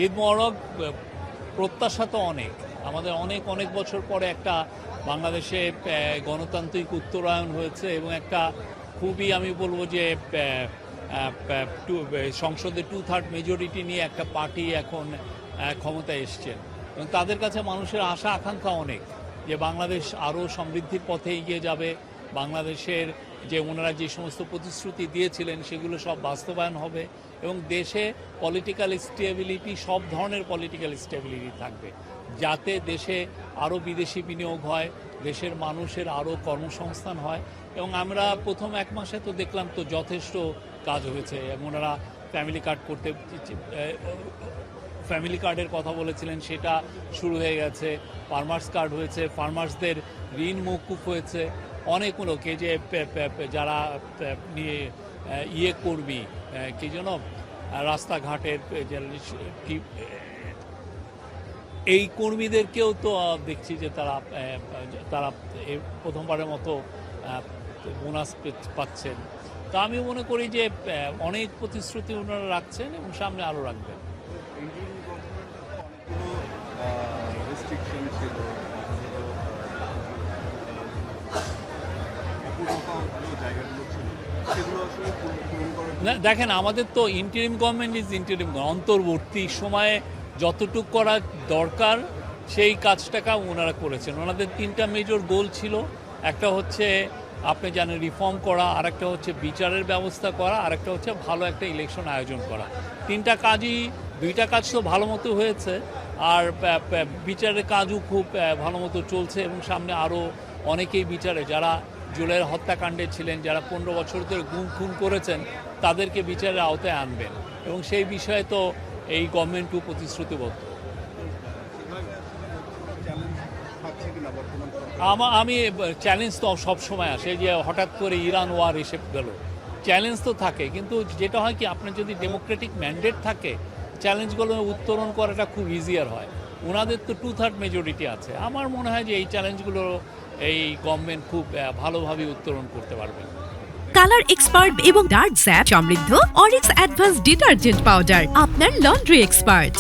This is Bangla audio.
ঈদ মোবারক। প্রত্যাশা তো অনেক, আমাদের অনেক অনেক বছর পরে একটা বাংলাদেশে গণতান্ত্রিক উত্তরায়ণ হয়েছে এবং একটা খুবই আমি বলবো যে সংসদে 2/3 মেজরিটি নিয়ে একটা পার্টি এখন ক্ষমতায় এসছেন এবং তাদের কাছে মানুষের আশা আকাঙ্ক্ষা অনেক যে বাংলাদেশ আরও সমৃদ্ধির পথে এগিয়ে যাবে, বাংলাদেশের যে ওনারা যে সমস্ত প্রতিশ্রুতি দিয়েছিলেন সেগুলো সব বাস্তবায়ন হবে এবং দেশে পলিটিক্যাল স্টেবিলিটি, সব ধরনের পলিটিক্যাল স্টেবিলিটি থাকবে, যাতে দেশে আরও বিদেশি বিনিয়োগ হয়, দেশের মানুষের আরও কর্মসংস্থান হয়। এবং আমরা প্রথম 1 মাসে তো দেখলাম তো যথেষ্ট কাজ হয়েছে। ওনারা ফ্যামিলি কার্ড করতে, ফ্যামিলি কার্ডের কথা বলেছিলেন, সেটা শুরু হয়ে গেছে। ফার্মার্স কার্ড হয়েছে, ফার্মার্সদের ঋণ মওকুফ হয়েছে। অনেকগুলো কে যে যারা নিয়ে কর্মী, কি যেন রাস্তাঘাটের এই কর্মীদেরকেও তো দেখছি যে তারা প্রথমবারের মতো বোনাস পাচ্ছেন। তা আমি মনে করি যে অনেক প্রতিশ্রুতি ওনারা রাখছেন এবং সামনে আরও রাখবেন। না দেখেন, আমাদের তো ইন্টারিম গভর্নমেন্ট ইজ ইন্টারিম, অন্তর্বর্তী সময়ে যতটুকু করা দরকার সেই কাজটাকে ওনারা করেছেন। ওনাদের 3টা মেজর গোল ছিল। একটা হচ্ছে আপনি জানেন রিফর্ম করা, আরেকটা হচ্ছে বিচারের ব্যবস্থা করা, আরেকটা হচ্ছে ভালো একটা ইলেকশন আয়োজন করা। 3টা কাজই, 2টা কাজ তো ভালো মতো হয়েছে, আর বিচারের কাজও খুব ভালো মতো চলছে এবং সামনে আরও অনেকেই বিচারে, যারা জুলাইয়ের হত্যাকাণ্ডে ছিলেন, যারা 15 বছর ধরে গুম খুন করেছেন, তাদেরকে বিচারের আওতায় আনবেন এবং সেই বিষয়ে তো এই গভর্নমেন্টও প্রতিশ্রুতিবদ্ধ। আমি চ্যালেঞ্জ তো সবসময় আসে, যে হঠাৎ করে ইরান ওয়ার এসে গেল, চ্যালেঞ্জ তো থাকে, কিন্তু যেটা হয় কি, আপনার যদি ডেমোক্রেটিক ম্যান্ডেট থাকে, চ্যালেঞ্জগুলো উত্তরণ করাটা খুব ইজিয়ার হয়। ওনাদের তো 2/3 মেজরিটি আছে। আমার মনে হয় যে এই চ্যালেঞ্জগুলো এই গভর্নমেন্ট খুব ভালোভাবে উত্তরণ করতে পারবে। কালার এক্সপার্ট এবং ডার্ক স্যাপ সমৃদ্ধ অরিক্স অ্যাডভান্স ডিটারজেন্ট পাউডার, আপনার লন্ড্রি এক্সপার্ট।